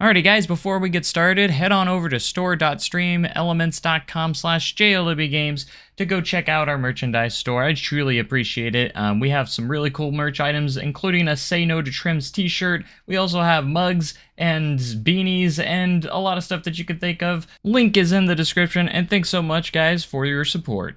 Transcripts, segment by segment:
Alrighty guys, before we get started, head on over to store.streamelements.com/JLWgames to go check out our merchandise store. I truly appreciate it. We have some really cool merch items, including a Say No to Trims t-shirt. We also have mugs and beanies and a lot of stuff that you could think of. Link is in the description, and thanks so much guys for your support.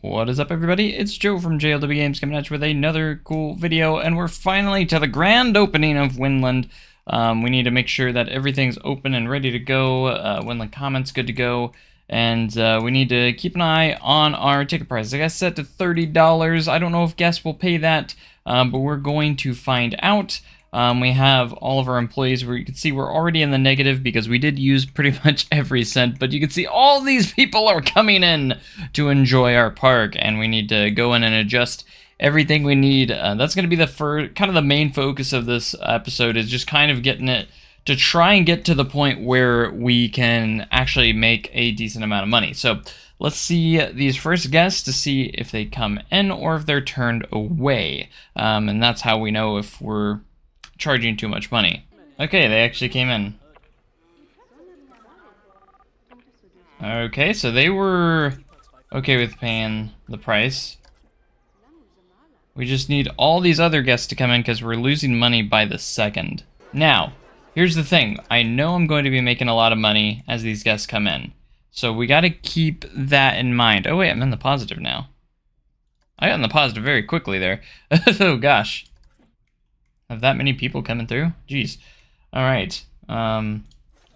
What is up everybody? It's Joe from JLW Games coming at you with another cool video, and we're finally to the grand opening of Winland. We need to make sure that everything's open and ready to go. Winland Comment's good to go. And we need to keep an eye on our ticket price. I got set to $30. I don't know if guests will pay that, but we're going to find out. We have all of our employees where you can see we're already in the negative because we did use pretty much every cent, but you can see all these people are coming in to enjoy our park, and we need to go in and adjust everything we need. That's going to be the kind of the main focus of this episode, is just kind of getting it to try and get to the point where we can actually make a decent amount of money. So let's see these first guests to see if they come in or if they're turned away. And that's how we know if we're charging too much money. Okay, they actually came in. Okay, so they were okay with paying the price. We just need all these other guests to come in because we're losing money by the second. Now, here's the thing. I know I'm going to be making a lot of money as these guests come in. So we got to keep that in mind. Oh wait, I'm in the positive now. I got in the positive very quickly there. Oh gosh. Have that many people coming through? Jeez. Alright.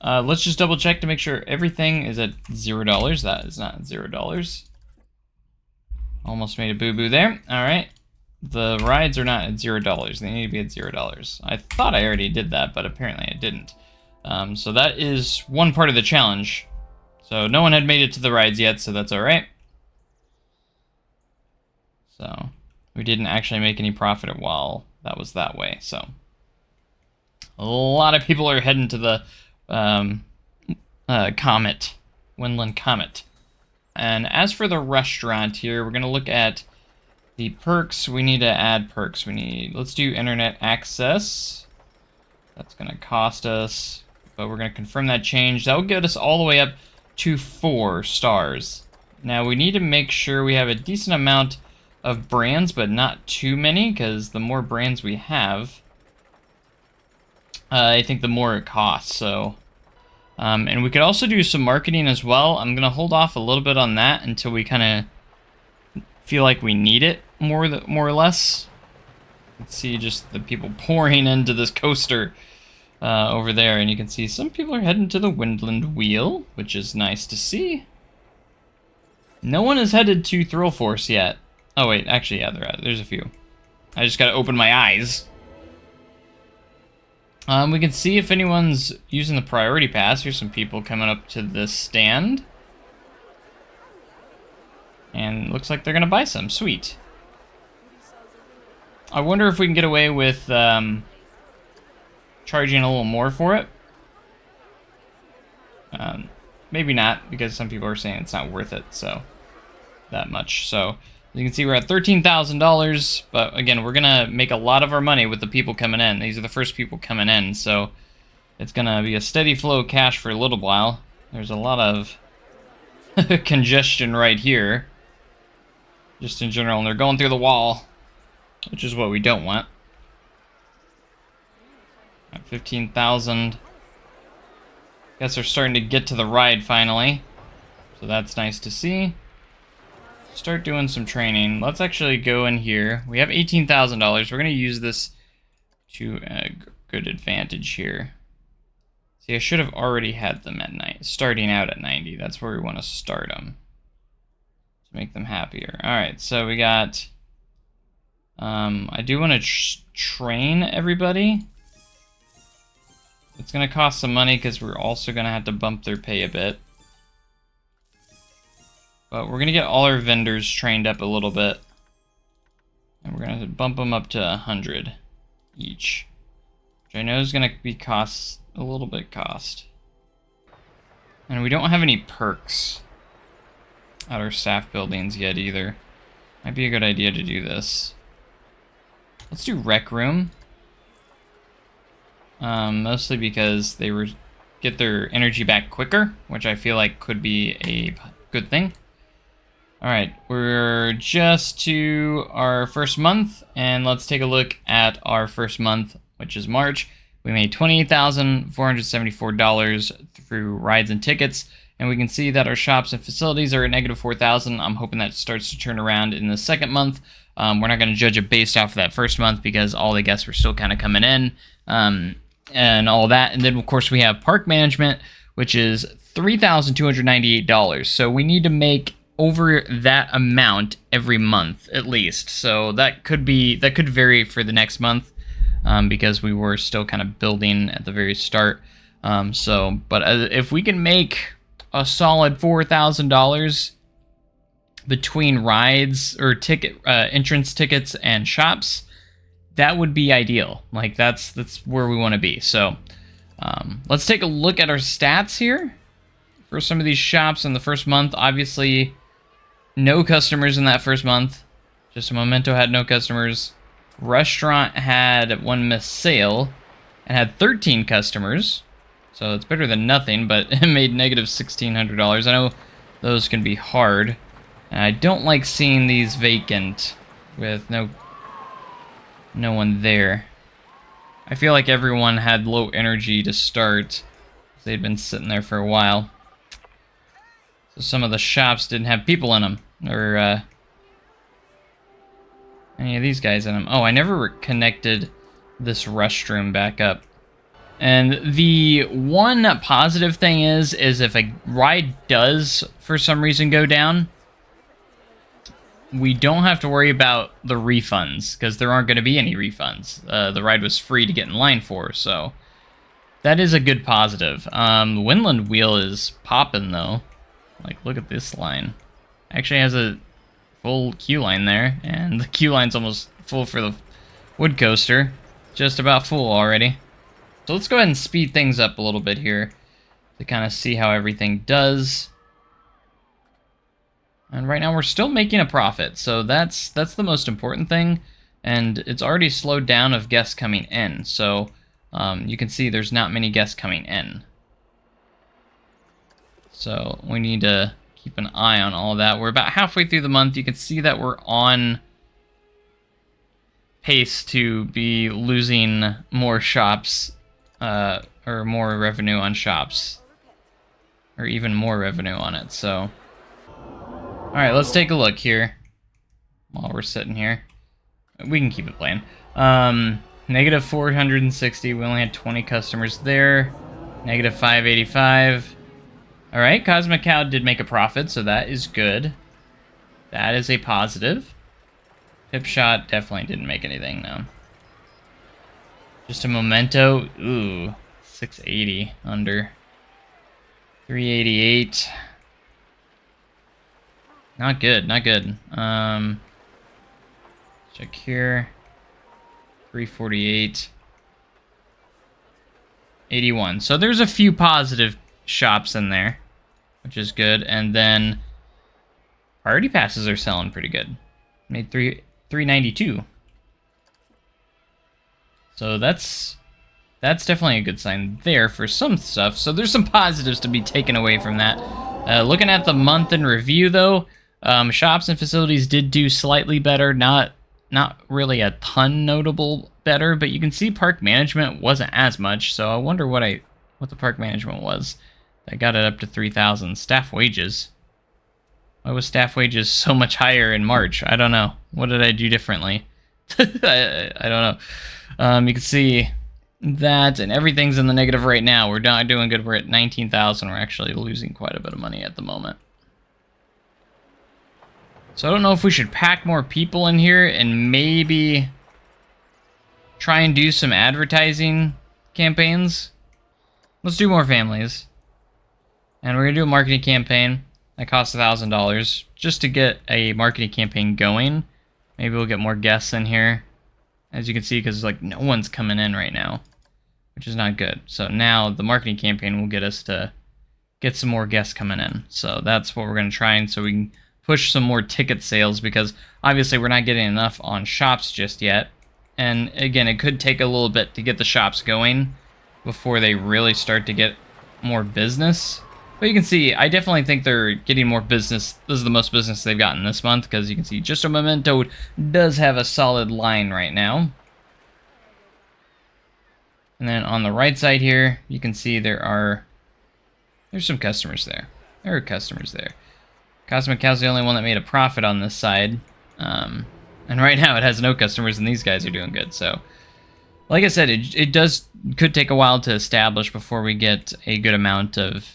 Let's just double check to make sure everything is at $0. That is not $0. Almost made a boo-boo there. Alright. The rides are not at $0. They need to be at $0. I thought I already did that, but apparently I didn't. So that is one part of the challenge. So no one had made it to the rides yet, so that's alright. So we didn't actually make any profit while that was that way. So a lot of people are heading to the Comet, Winland Comet. And as for the restaurant here, we're going to look at the perks. We need to add perks. Let's do internet access. That's going to cost us, but we're going to confirm that change. That will get us all the way up to 4 stars. Now we need to make sure we have a decent amount of brands, but not too many, because the more brands we have, I think the more it costs. So, and we could also do some marketing as well. I'm going to hold off a little bit on that until we kind of feel like we need it more or less. Let's see just the people pouring into this coaster over there, and you can see some people are heading to the Winland Wheel, which is nice to see. No one is headed to Thrill Force yet. Oh wait, actually yeah, there's a few. I just gotta open my eyes. We can see if anyone's using the priority pass. Here's some people coming up to this stand. And looks like they're gonna buy some. Sweet. I wonder if we can get away with charging a little more for it. Maybe not, because some people are saying it's not worth it, so that much. So you can see we're at $13,000, but again, we're gonna make a lot of our money with the people coming in. These are the first people coming in, so it's gonna be a steady flow of cash for a little while. There's a lot of congestion right here, just in general, and they're going through the wall, which is what we don't want. At 15,000. Guess they're starting to get to the ride finally, so that's nice to see. Start doing some training. Let's actually go in here. We have $18,000. We're going to use this to good advantage here. See, I should have already had them at starting out at 90. That's where we want to start them to make them happier. All right, so we got. I do want to train everybody. It's going to cost some money because we're also going to have to bump their pay a bit. But we're going to get all our vendors trained up a little bit. And we're going to bump them up to 100 each. Which I know is going to be a little bit cost. And we don't have any perks at our staff buildings yet either. Might be a good idea to do this. Let's do Rec Room. mostly because they get their energy back quicker, which I feel like could be a good thing. Alright, we're just to our first month, and let's take a look at our first month, which is March. We made $28,474 through rides and tickets, and we can see that our shops and facilities are at negative 4,000. I'm hoping that starts to turn around in the second month. We're not going to judge it based off of that first month because all the guests were still kind of coming in, and all that. And then, of course, we have park management, which is $3,298. So we need to make over that amount every month at least. So that could vary for the next month, because we were still kind of building at the very start. But if we can make a solid $4,000 between rides or entrance tickets and shops, that would be ideal. Like that's where we want to be. So let's take a look at our stats here for some of these shops in the first month. Obviously, no customers in that first month. Just a Memento had no customers. Restaurant had one missed sale and had 13 customers. So it's better than nothing, but it made negative $1,600. I know those can be hard. And I don't like seeing these vacant with no one there. I feel like everyone had low energy to start. They'd been sitting there for a while. So some of the shops didn't have people in them, or any of these guys in them. Oh, I never connected this restroom back up. And the one positive thing is if a ride does, for some reason, go down, we don't have to worry about the refunds, because there aren't going to be any refunds. The ride was free to get in line for, so that is a good positive. The Winland wheel is popping, though. Like, look at this line. Actually has a full queue line there, and the queue line's almost full for the wood coaster. Just about full already. So let's go ahead and speed things up a little bit here to kind of see how everything does. And right now we're still making a profit, so that's the most important thing. And it's already slowed down of guests coming in, so you can see there's not many guests coming in. So we need to keep an eye on all of that. We're about halfway through the month. You can see that we're on pace to be losing more shops, or more revenue on shops, or even more revenue on it. So, all right, let's take a look here while we're sitting here. We can keep it playing. Negative 460. We only had 20 customers there. Negative 585. All right, Cosmic Cow did make a profit, so that is good. That is a positive. Pipshot definitely didn't make anything, no. Just a Memento. Ooh, 680 under. 388. Not good, not good. Check here. 348. 81. So there's a few positive shops in there, which is good. And then priority passes are selling pretty good. Made 392. So that's definitely a good sign there for some stuff. So there's some positives to be taken away from that. Looking at the month in review, though, shops and facilities did do slightly better. Not really a ton notable better, but you can see park management wasn't as much. So I wonder what the park management was. I got it up to 3,000. Staff wages. Why was staff wages so much higher in March? I don't know. What did I do differently? I don't know. You can see that, and everything's in the negative right now. We're not doing good. We're at 19,000. We're actually losing quite a bit of money at the moment. So I don't know if we should pack more people in here and maybe try and do some advertising campaigns. Let's do more families. And we're going to do a marketing campaign that costs $1,000 just to get a marketing campaign going. Maybe we'll get more guests in here, as you can see, because like no one's coming in right now, which is not good. So now the marketing campaign will get us to get some more guests coming in. So that's what we're going to try, and so we can push some more ticket sales, because obviously we're not getting enough on shops just yet. And again, it could take a little bit to get the shops going. before they really start to get more business. But you can see, I definitely think they're getting more business. This is the most business they've gotten this month, because you can see Just a Memento does have a solid line right now. And then on the right side here, you can see there's some customers there. There are customers there. Cosmic Cow's the only one that made a profit on this side. And right now it has no customers, and these guys are doing good. So, like I said, it could take a while to establish before we get a good amount of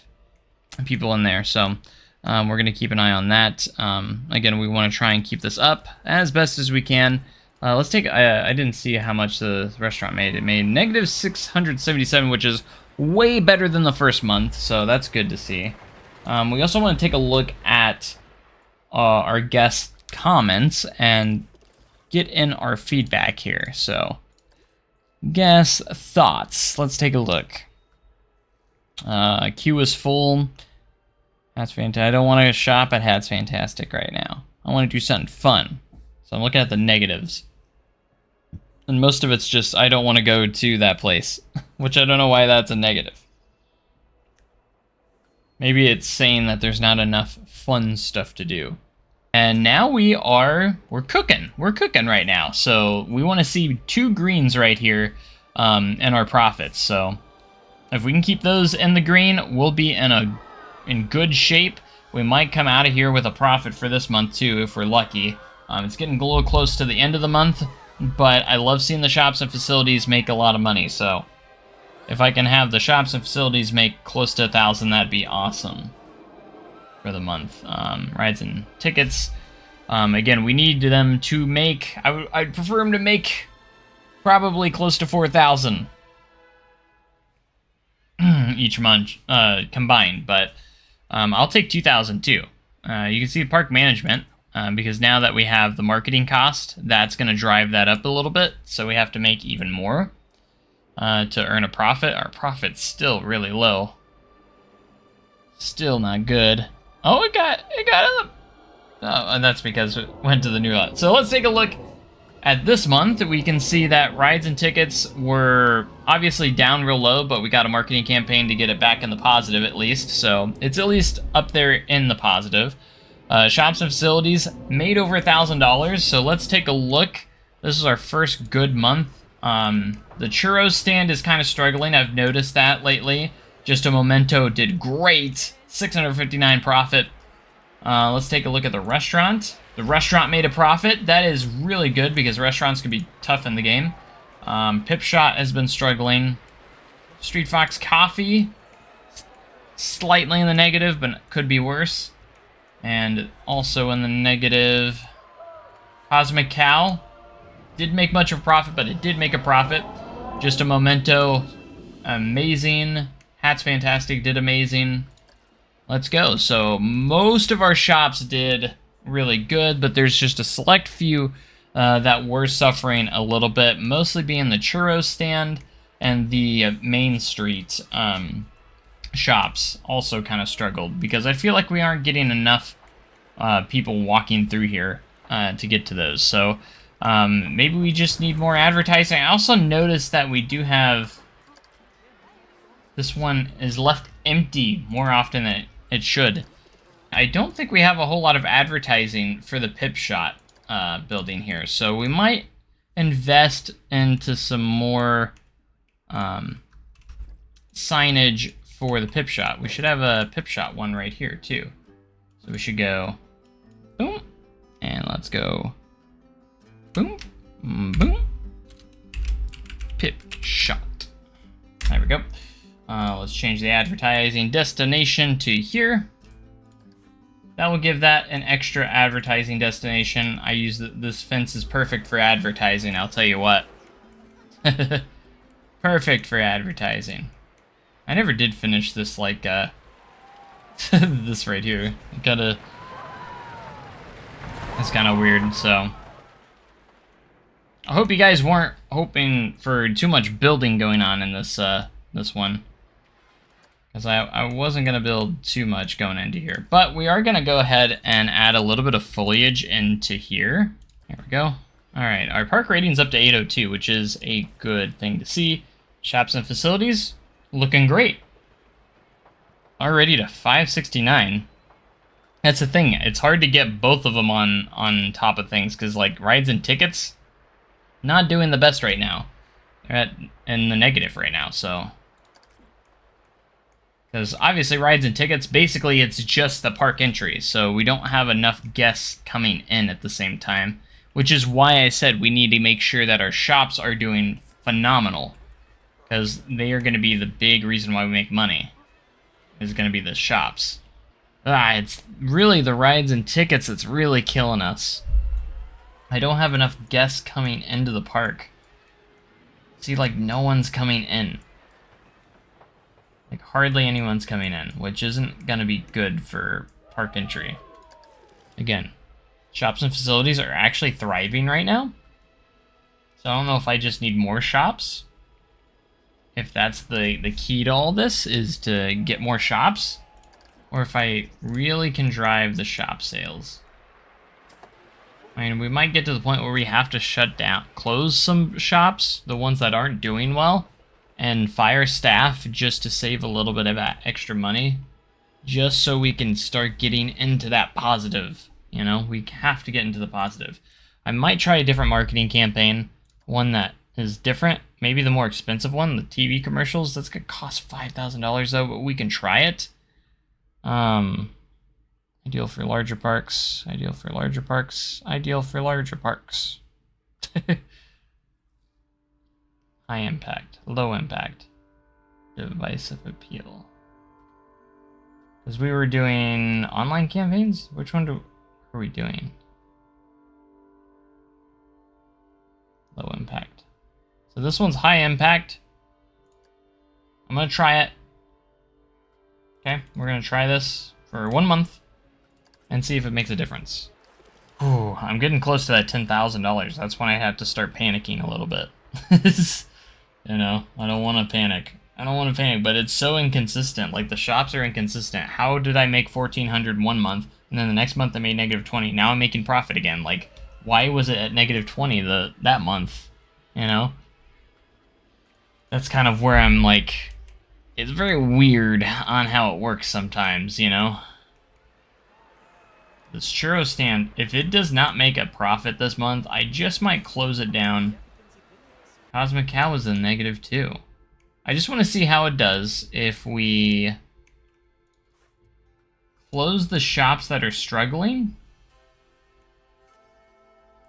people in there. So we're going to keep an eye on that. Again, we want to try and keep this up as best as we can. Let's take, I didn't see how much the restaurant made. It made negative 677, which is way better than the first month, so that's good to see. We also want to take a look at our guest comments and get in our feedback here. So, guest thoughts. Let's take a look. Queue is full. That's fantastic. I don't want to shop at Hats Fantastic right now. I want to do something fun. So I'm looking at the negatives. And most of it's just, I don't want to go to that place. Which I don't know why that's a negative. Maybe it's saying that there's not enough fun stuff to do. And now we're cooking. We're cooking right now. So we want to see 2 greens right here in our profits. So if we can keep those in the green, we'll be in good shape. We might come out of here with a profit for this month too, if we're lucky. It's getting a little close to the end of the month, but I love seeing the shops and facilities make a lot of money. So if I can have the shops and facilities make close to 1,000, that'd be awesome for the month. Rides and tickets. Again, we need them to make, I'd prefer them to make probably close to 4,000 each month combined, but I'll take 2,000 too. You can see park management, because now that we have the marketing cost, that's going to drive that up a little bit, so we have to make even more to earn a profit. Our profit's still really low. Still not good. Oh, it got up. Oh, and that's because it went to the new lot. So let's take a look at this month. We can see that rides and tickets were obviously down real low, but we got a marketing campaign to get it back in the positive at least. So it's at least up there in the positive. Shops and facilities made over $1,000. So let's take a look. This is our first good month. The churros stand is kind of struggling. I've noticed that lately. Just a Memento did great. 659 profit. Let's take a look at the restaurant. The restaurant made a profit. That is really good because restaurants can be tough in the game. Pipshot has been struggling. Street Fox Coffee, slightly in the negative, but could be worse. And also in the negative, Cosmic Cow did make much of a profit, but it did make a profit. Just a Memento, amazing. Hats Fantastic did amazing. Let's go. So most of our shops did really good, but there's just a select few that were suffering a little bit, mostly being the churros stand and the Main Street shops also kind of struggled because I feel like we aren't getting enough people walking through here to get to those. So maybe we just need more advertising. I also noticed that we do have, this one is left empty more often than it should. I don't think we have a whole lot of advertising for the Pipshot building here, so we might invest into some more signage for the Pipshot. We should have a Pipshot one right here too. So we should go boom, and let's go boom, boom, Pipshot. There we go. Let's change the advertising destination to here. That will give that an extra advertising destination. I use this fence is perfect for advertising, I'll tell you what. Perfect for advertising. I never did finish this like this right here. It's kind of weird, so I hope you guys weren't hoping for too much building going on in this this one. Because I wasn't going to build too much going into here. But we are going to go ahead and add a little bit of foliage into here. There we go. Alright, our park rating's up to 802, which is a good thing to see. Shops and facilities, looking great. Already to 569. That's the thing. It's hard to get both of them on top of things because like rides and tickets, not doing the best right now. They're in the negative right now. So because obviously rides and tickets, basically it's just the park entry. So we don't have enough guests coming in at the same time, which is why I said we need to make sure that our shops are doing phenomenal. Because they are going to be the big reason why we make money. Is going to be the shops. It's really the rides and tickets that's really killing us. I don't have enough guests coming into the park. See, like, no one's coming in. Like, hardly anyone's coming in, which isn't going to be good for park entry. Again, shops and facilities are actually thriving right now. So I don't know if I just need more shops. If that's the key to all this, is to get more shops, or if I really can drive the shop sales. I mean, we might get to the point where we have to shut down, close some shops, the ones that aren't doing well, and fire staff just to save a little bit of extra money, just so we can start getting into that positive, you know? We have to get into the positive. I might try a different marketing campaign, one that is different. Maybe the more expensive one, the TV commercials. That's gonna cost $5,000 though, but we can try it. Ideal for larger parks. Ideal for larger parks. Ideal for larger parks. High impact. Low impact. Divisive appeal. Because we were doing online campaigns? Which one are we doing? Low impact. So this one's high impact. I'm going to try it. Okay, we're going to try this for 1 month and see if it makes a difference. Ooh, I'm getting close to that $10,000. That's when I have to start panicking a little bit. You know, I don't want to panic. I don't want to panic, but it's so inconsistent. Like, the shops are inconsistent. How did I make $1,400 1 month, and then the next month I made -20? Now I'm making profit again. Like, why was it at -20 that month? You know? That's kind of where I'm like, it's very weird on how it works sometimes, you know? This churro stand, if it does not make a profit this month, I just might close it down. Cosmic Cow is in -2. I just want to see how it does if we close the shops that are struggling.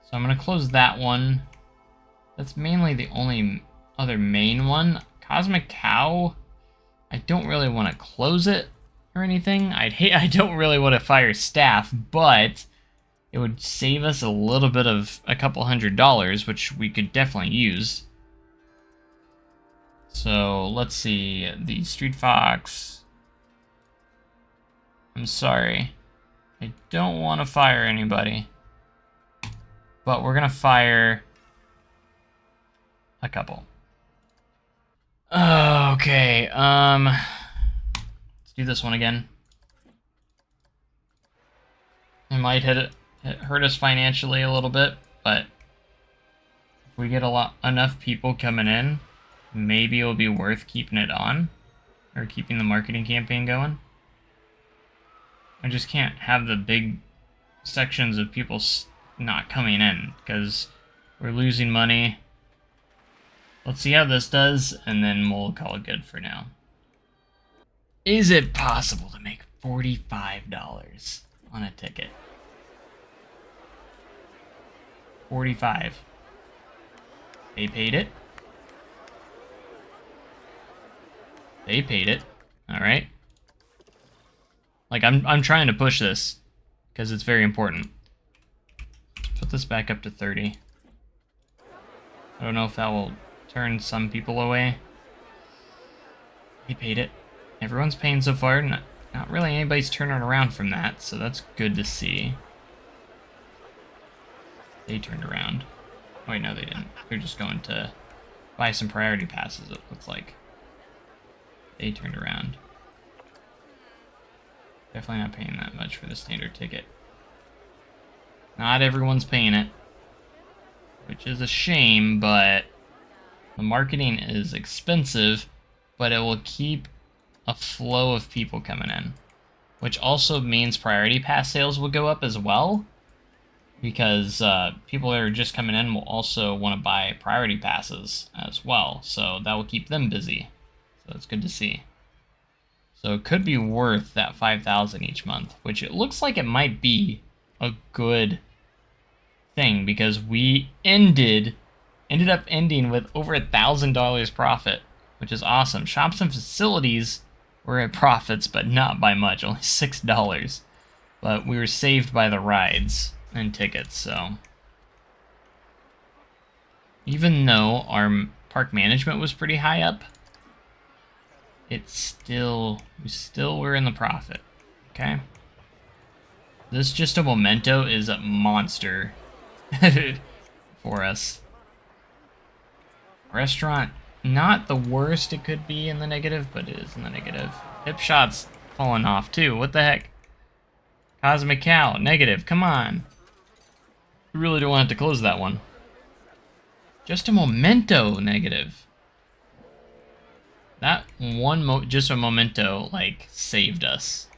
So I'm going to close that one. That's mainly the only other main one. Cosmic Cow, I don't really want to close it or anything. I don't really want to fire staff, but it would save us a little bit of a couple $100, which we could definitely use. So let's see, the Street Fox. I'm sorry, I don't want to fire anybody, but we're gonna fire a couple. Okay, let's do this one again. It might hurt us financially a little bit, but if we get enough people coming in, maybe it'll be worth keeping it on, or keeping the marketing campaign going. I just can't have the big sections of people not coming in, because we're losing money. Let's see how this does, and then we'll call it good for now. Is it possible to make $45 on a ticket? 45. They paid it. They paid it. All right. Like, I'm trying to push this because it's very important. Let's put this back up to 30. I don't know if that will turn some people away. They paid it. Everyone's paying so far. Not really anybody's turning around from that, so that's good to see. They turned around. Oh, wait, no, they didn't. They're just going to buy some priority passes, it looks like. They turned around. Definitely not paying that much for the standard ticket. Not everyone's paying it, which is a shame, but The marketing is expensive, but it will keep a flow of people coming in, which also means priority pass sales will go up as well, because people that are just coming in will also want to buy priority passes as well, so that will keep them busy. So that's good to see. So it could be worth that 5,000 each month, which it looks like it might be a good thing, because we ended up ending with over $1,000 profit, which is awesome. Shops and facilities were at profits, but not by much, only $6. But we were saved by the rides and tickets, so. Even though our park management was pretty high up, we still were in the profit, okay? This Just a Momento is a monster for us. Restaurant, not the worst it could be in the negative, but it is in the negative. Hip Shot's falling off too, what the heck? Cosmic Cow, negative, come on. We really don't want to close that one. Just a Memento, negative. That one, Just a Memento, like, saved us.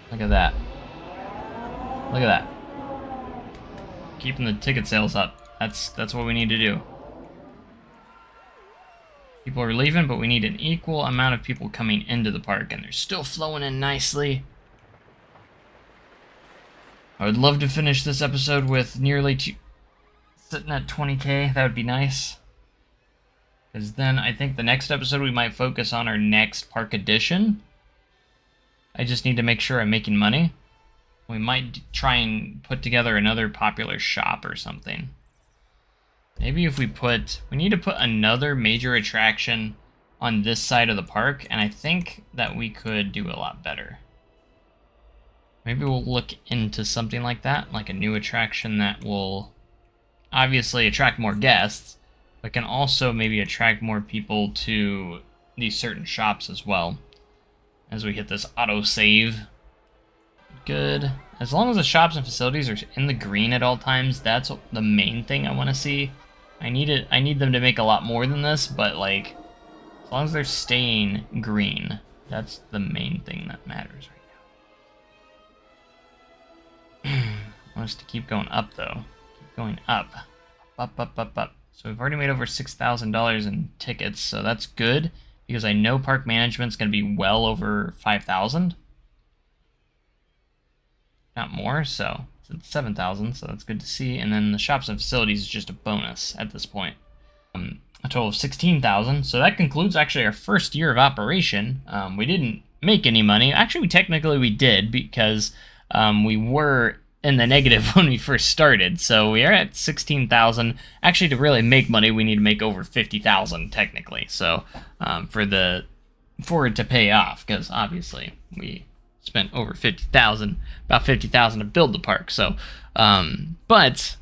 Look at that. Look at that. Keeping the ticket sales up. That's what we need to do. People are leaving, but we need an equal amount of people coming into the park, and they're still flowing in nicely. I would love to finish this episode with nearly sitting at 20K. That would be nice. Because then I think the next episode we might focus on our next park edition. I just need to make sure I'm making money. We might try and put together another popular shop or something. Maybe if we need to put another major attraction on this side of the park, and I think that we could do a lot better. Maybe we'll look into something like that, like a new attraction that will obviously attract more guests, but can also maybe attract more people to these certain shops as well. As we hit this auto-save. Good. As long as the shops and facilities are in the green at all times, that's the main thing I want to see. I need them to make a lot more than this, but like, as long as they're staying green, that's the main thing that matters right now. I want us to keep going up though. Keep going up. Up. So we've already made over $6,000 in tickets, so that's good, because I know park management's going to be well over 5,000. Not more, so it's 7,000, so that's good to see. And then the shops and facilities is just a bonus at this point. A total of 16,000, so that concludes actually our first year of operation. We didn't make any money. Actually, technically we did, because we were in the negative when we first started. So we are at 16,000. Actually, to really make money, we need to make over 50,000 technically. So for it to pay off, because obviously we spent over 50,000, about 50,000 to build the park. So, but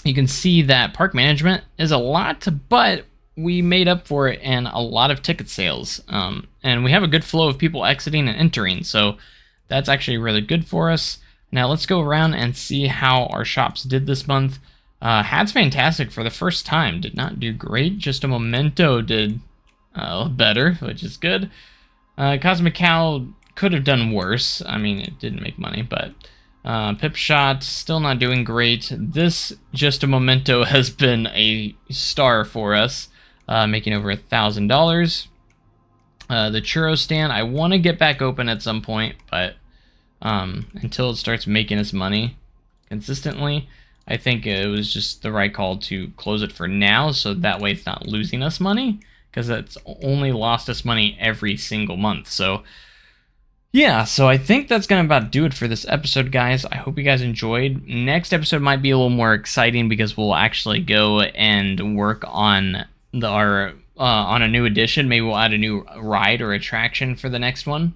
you can see that park management is a lot, but we made up for it in a lot of ticket sales. And we have a good flow of people exiting and entering. So that's actually really good for us. Now let's go around and see how our shops did this month. Hat's fantastic for the first time. Did not do great. Just a Memento did better, which is good. Cosmic Cow could have done worse. I mean, it didn't make money, but Pip Shot still not doing great. This Just a Memento has been a star for us, making over $1,000. The churro stand, I want to get back open at some point, but until it starts making us money consistently, I think it was just the right call to close it for now, so that way it's not losing us money, because it's only lost us money every single month. So yeah, so I think that's going to about do it for this episode, guys. I hope you guys enjoyed. Next episode might be a little more exciting, because we'll actually go and work on on a new edition. Maybe we'll add a new ride or attraction for the next one,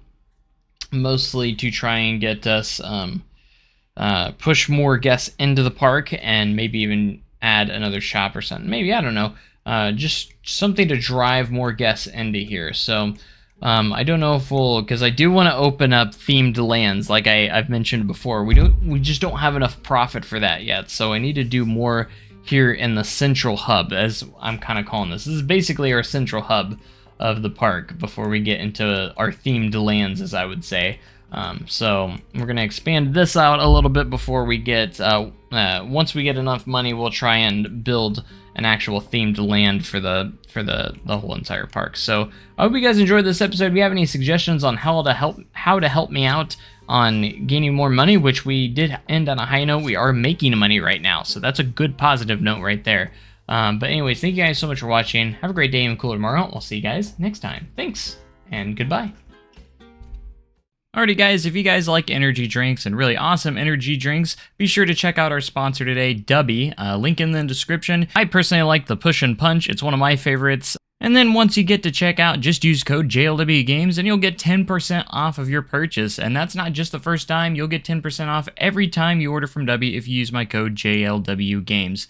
mostly to try and get us push more guests into the park, and maybe even add another shop or something. Maybe, I don't know, just something to drive more guests into here. So I don't know if we'll, because I do want to open up themed lands, like I've mentioned before. We just don't have enough profit for that yet, so I need to do more here in the central hub, as I'm kind of calling this. This is basically our central hub of the park before we get into our themed lands, as I would say. So we're going to expand this out a little bit before we get, once we get enough money, we'll try and build an actual themed land for the whole entire park. So I hope you guys enjoyed this episode. If you have any suggestions on how to help me out on gaining more money, which we did end on a high note, we are making money right now, so that's a good positive note right there. But anyways, thank you guys so much for watching. Have a great day and cooler tomorrow. I'll see you guys next time. Thanks, and goodbye. Alrighty guys, if you guys like energy drinks and really awesome energy drinks, be sure to check out our sponsor today, Dubby. Link in the description. I personally like the Push and Punch. It's one of my favorites. And then once you get to checkout, just use code JLW Games and you'll get 10% off of your purchase. And that's not just the first time, you'll get 10% off every time you order from Dubby if you use my code JLW Games.